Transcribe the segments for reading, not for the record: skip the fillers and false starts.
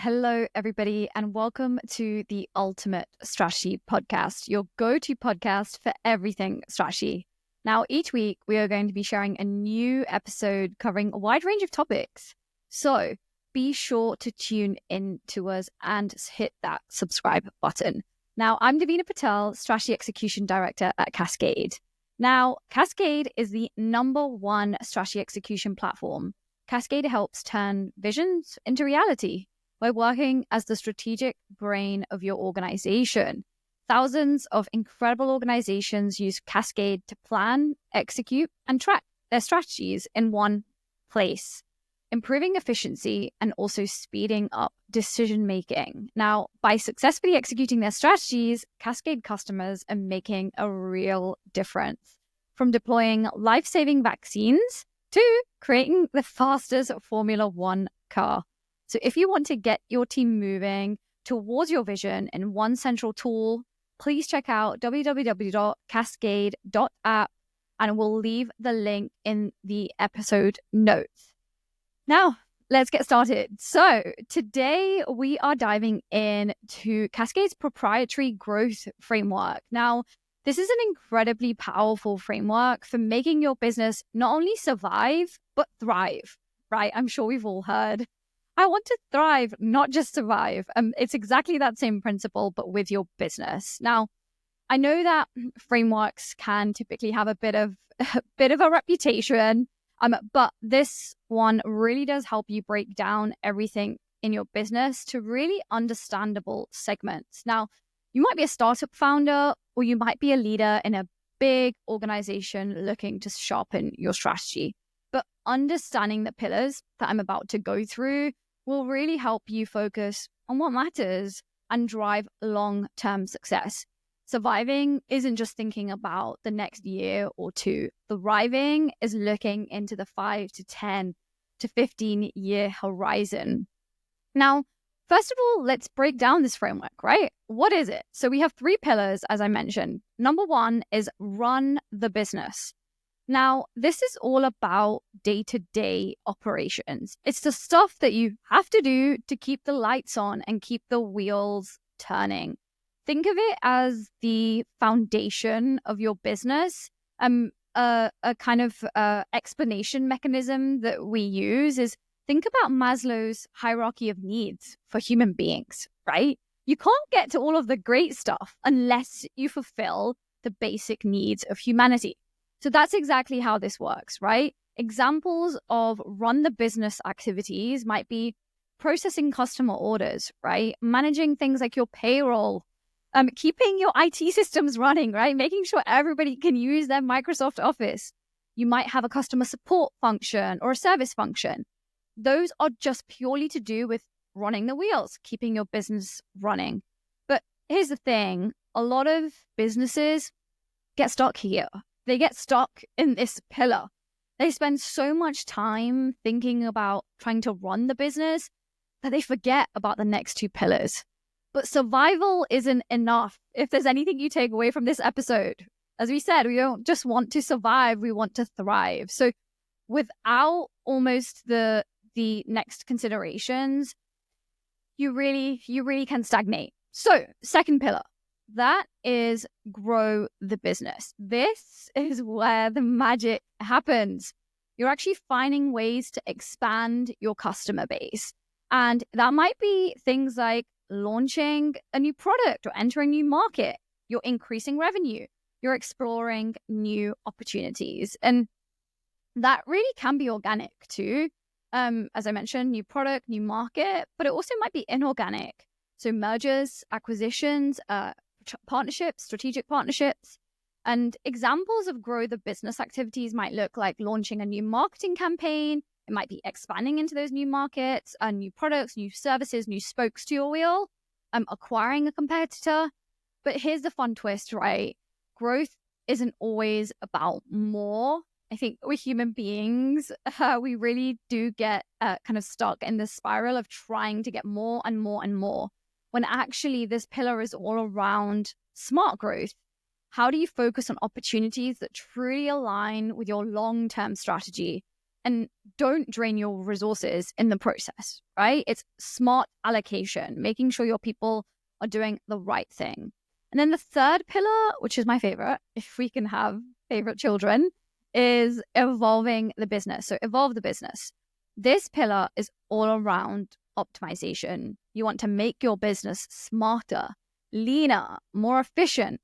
Hello, everybody, and welcome to the Ultimate Strategy Podcast, your go-to podcast for everything strategy. Now, each week, we are going to be sharing a new episode covering a wide range of topics. So be sure to tune in to us and hit that subscribe button. Now, I'm Devina Patel, Strategy Execution Director at Cascade. Now, Cascade is the #1 strategy execution platform. Cascade helps turn visions into reality by working as the strategic brain of your organization. Thousands of incredible organizations use Cascade to plan, execute, and track their strategies in one place, improving efficiency and also speeding up decision-making. Now, by successfully executing their strategies, Cascade customers are making a real difference, from deploying life-saving vaccines to creating the fastest Formula One car. So if you want to get your team moving towards your vision in one central tool, please check out www.cascade.app, and we'll leave the link in the episode notes. Now, let's get started. So today we are diving into Cascade's proprietary growth framework. Now, this is an incredibly powerful framework for making your business not only survive, but thrive, right? I'm sure we've all heard, I want to thrive, not just survive. It's exactly that same principle, but with your business. Now, I know that frameworks can typically have a bit of a reputation, but this one really does help you break down everything in your business to really understandable segments. Now, you might be a startup founder, or you might be a leader in a big organization looking to sharpen your strategy. But understanding the pillars that I'm about to go through will really help you focus on what matters and drive long-term success. Surviving isn't just thinking about the next year or two. Thriving is looking into the 5 to 10 to 15-year horizon. Now, first of all, let's break down this framework, right? What is it? So we have 3 pillars, as I mentioned. #1 is run the business. Now, this is all about day-to-day operations. It's the stuff that you have to do to keep the lights on and keep the wheels turning. Think of it as the foundation of your business. A kind of explanation mechanism that we use is, think about Maslow's hierarchy of needs for human beings, right? You can't get to all of the great stuff unless you fulfill the basic needs of humanity. So that's exactly how this works, right? Examples of run the business activities might be processing customer orders, right? Managing things like your payroll, keeping your IT systems running, right? Making sure everybody can use their Microsoft Office. You might have a customer support function or a service function. Those are just purely to do with running the wheels, keeping your business running. But here's the thing, a lot of businesses get stuck here. They get stuck in this pillar. They spend so much time thinking about trying to run the business that they forget about the next 2 pillars. But survival isn't enough. If there's anything you take away from this episode, as we said, we don't just want to survive, we want to thrive. So without almost the next considerations, you really can stagnate. So second pillar, that is grow the business. This is where the magic happens. You're actually finding ways to expand your customer base. And that might be things like launching a new product or entering a new market. You're increasing revenue. You're exploring new opportunities. And that really can be organic too. As I mentioned, new product, new market, but it also might be inorganic. So mergers, acquisitions, partnerships, strategic partnerships. And examples of grow the business activities might look like launching a new marketing campaign. It might be expanding into those new markets, new products, new services, new spokes to your wheel, acquiring a competitor. But here's the fun twist, right? Growth isn't always about more. I think we're human beings. We really do get kind of stuck in this spiral of trying to get more and more and more, when actually this pillar is all around smart growth. How do you focus on opportunities that truly align with your long-term strategy? And don't drain your resources in the process, right? It's smart allocation, making sure your people are doing the right thing. And then the third pillar, which is my favorite, if we can have favorite children, is evolving the business. So evolve the business. This pillar is all around optimization. You want to make your business smarter, leaner, more efficient.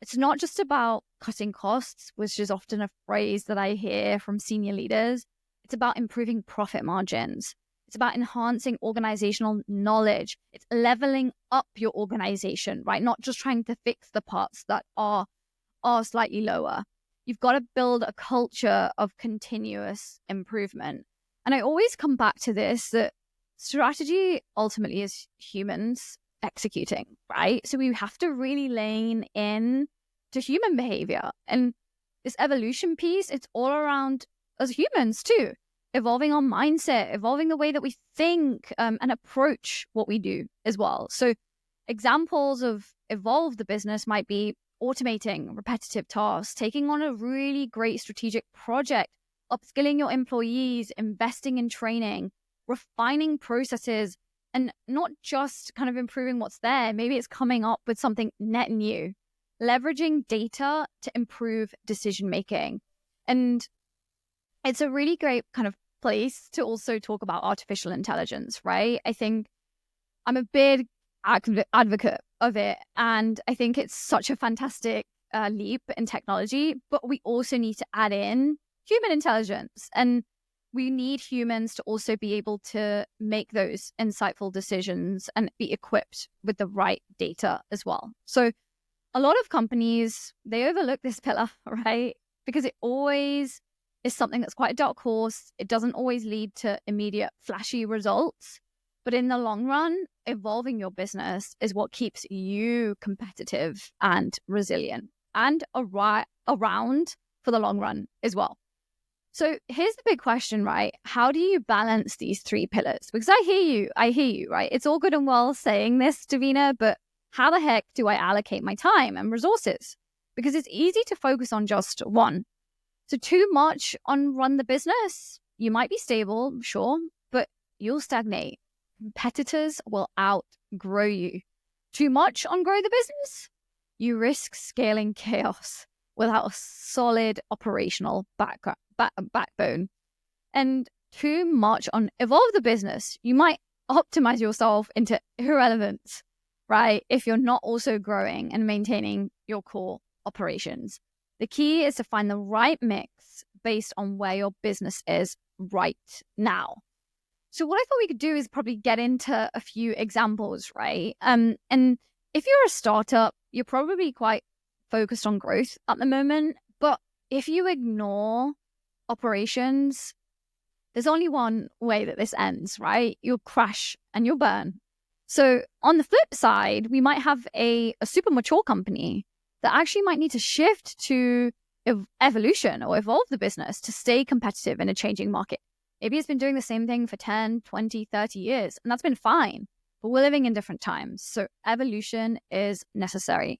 It's not just about cutting costs, which is often a phrase that I hear from senior leaders. It's about improving profit margins. It's about enhancing organizational knowledge. It's leveling up your organization, right? Not just trying to fix the parts that are slightly lower. You've got to build a culture of continuous improvement. And I always come back to this, that strategy ultimately is humans executing, right? So we have to really lean in to human behavior. And this evolution piece, it's all around us humans too, evolving our mindset, evolving the way that we think and approach what we do as well. So examples of evolve the business might be automating repetitive tasks, taking on a really great strategic project, upskilling your employees, investing in training, refining processes, and not just kind of improving what's there. Maybe it's coming up with something net new, leveraging data to improve decision making. And it's a really great kind of place to also talk about artificial intelligence, right? I think I'm a big advocate of it. And I think it's such a fantastic leap in technology, but we also need to add in human intelligence. And we need humans to also be able to make those insightful decisions and be equipped with the right data as well. So a lot of companies, they overlook this pillar, right? Because it always is something that's quite a dark horse. It doesn't always lead to immediate flashy results. But in the long run, evolving your business is what keeps you competitive and resilient and around for the long run as well. So here's the big question, right? How do you balance these three pillars? Because I hear you, right? It's all good and well saying this, Devina, but how the heck do I allocate my time and resources? Because it's easy to focus on just one. So too much on run the business, you might be stable, sure, but you'll stagnate. Competitors will outgrow you. Too much on grow the business, you risk scaling chaos without a solid operational backbone. And too much on evolve the business, you might optimize yourself into irrelevance, right? If you're not also growing and maintaining your core operations. The key is to find the right mix based on where your business is right now. So what I thought we could do is probably get into a few examples, right? And if you're a startup, you're probably quite focused on growth at the moment. But if you ignore operations, there's only one way that this ends, right? You'll crash and you'll burn. So on the flip side, we might have a super mature company that actually might need to shift to evolution or evolve the business to stay competitive in a changing market. Maybe it's been doing the same thing for 10, 20, 30 years, and that's been fine. But we're living in different times. So evolution is necessary.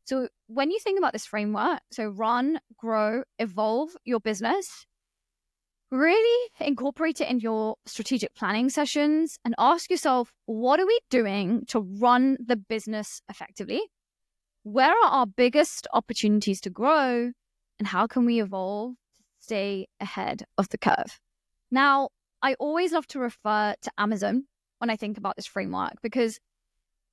So when you think about this framework, so run, grow, evolve your business, really incorporate it in your strategic planning sessions and ask yourself, what are we doing to run the business effectively? Where are our biggest opportunities to grow? And how can we evolve to stay ahead of the curve? Now, I always love to refer to Amazon when I think about this framework, because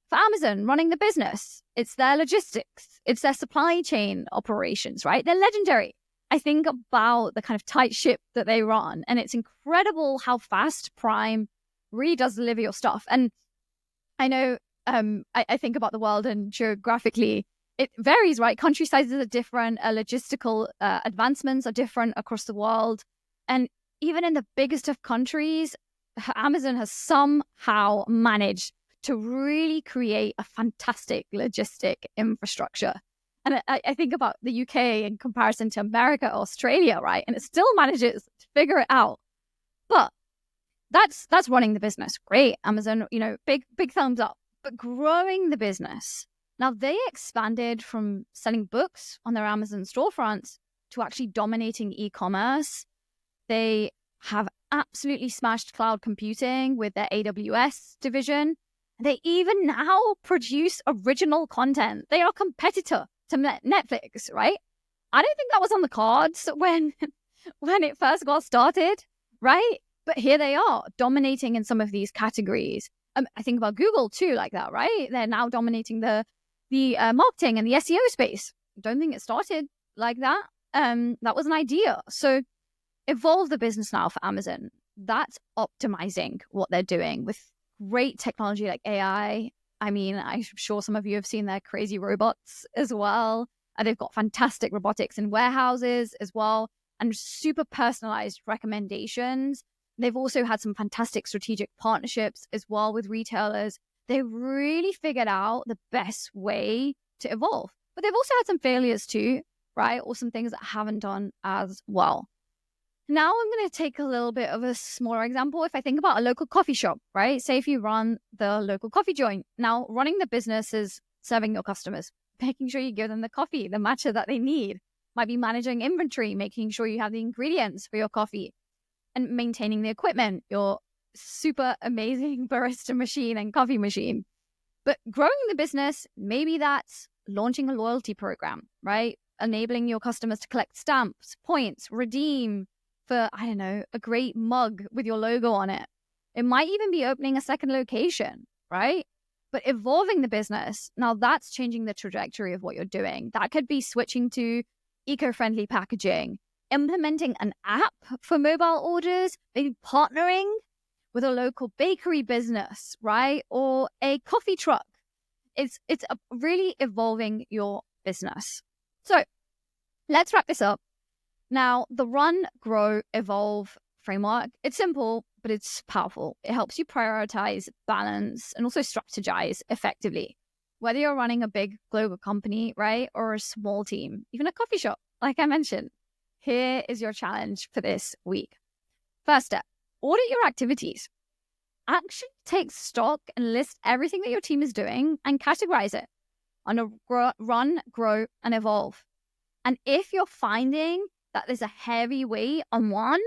for Amazon, running the business, it's their logistics, it's their supply chain operations, right? They're legendary. I think about the kind of tight ship that they run, and it's incredible how fast Prime really does deliver your stuff. And I know I think about the world, and geographically, it varies, right? Country sizes are different, logistical advancements are different across the world. And even in the biggest of countries, Amazon has somehow managed to really create a fantastic logistic infrastructure. And I think about the UK in comparison to America, Australia, right? And it still manages to figure it out. But that's running the business. Great. Amazon, big thumbs up. But growing the business. Now, they expanded from selling books on their Amazon storefronts to actually dominating e-commerce. They have absolutely smashed cloud computing with their AWS division. They even now produce original content. They are a competitor to Netflix, right? I don't think that was on the cards when it first got started, right? But here they are, dominating in some of these categories. I think about Google too, like that, right? They're now dominating the marketing and the SEO space. Don't think it started like that. That was an idea. So evolve the business now for Amazon. That's optimizing what they're doing with great technology like AI. I mean, I'm sure some of you have seen their crazy robots as well. And they've got fantastic robotics in warehouses as well, and super personalized recommendations. They've also had some fantastic strategic partnerships as well with retailers. They really figured out the best way to evolve. But they've also had some failures too, right? Or some things that haven't done as well. Now I'm going to take a little bit of a smaller example. If I think about a local coffee shop, right? Say if you run the local coffee joint. Now, running the business is serving your customers, making sure you give them the coffee, the matcha that they need. Might be managing inventory, making sure you have the ingredients for your coffee, and maintaining the equipment, your super amazing barista machine and coffee machine. But growing the business, maybe that's launching a loyalty program, right? Enabling your customers to collect stamps, points, redeem for, I don't know, a great mug with your logo on it. It might even be opening a second location, right? But evolving the business, now that's changing the trajectory of what you're doing. That could be switching to eco-friendly packaging, implementing an app for mobile orders, maybe partnering with a local bakery business, right? Or a coffee truck. It's really evolving your business. So let's wrap this up. Now, the Run, Grow, Evolve framework, it's simple, but it's powerful. It helps you prioritize, balance, and also strategize effectively. Whether you're running a big global company, right, or a small team, even a coffee shop, like I mentioned, here is your challenge for this week. First step, audit your activities. Actually take stock and list everything that your team is doing and categorize it on a Run, Grow, and Evolve. And if you're finding that there's a heavy weight on one,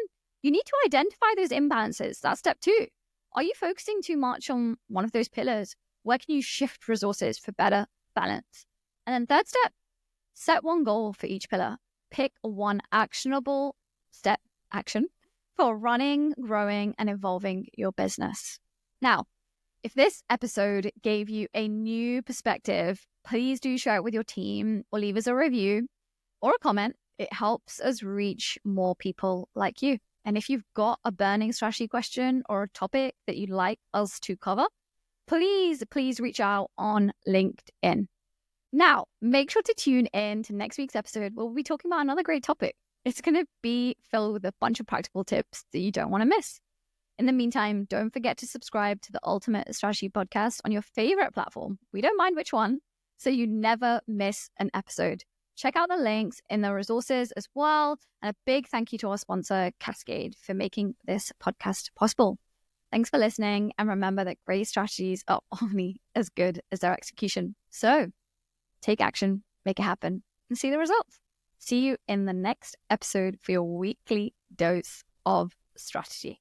you need to identify those imbalances. That's step 2. Are you focusing too much on one of those pillars? Where can you shift resources for better balance? And then third step, set one goal for each pillar. Pick one actionable step action for running, growing, and evolving your business. Now, if this episode gave you a new perspective, please do share it with your team or leave us a review or a comment. It helps us reach more people like you. And if you've got a burning strategy question or a topic that you'd like us to cover, please reach out on LinkedIn. Now, make sure to tune in to next week's episode where we'll be talking about another great topic. It's going to be filled with a bunch of practical tips that you don't want to miss. In the meantime, don't forget to subscribe to the Ultimate Strategy Podcast on your favorite platform. We don't mind which one, so you never miss an episode. Check out the links in the resources as well. And a big thank you to our sponsor, Cascade, for making this podcast possible. Thanks for listening. And remember that great strategies are only as good as their execution. So take action, make it happen, and see the results. See you in the next episode for your weekly dose of strategy.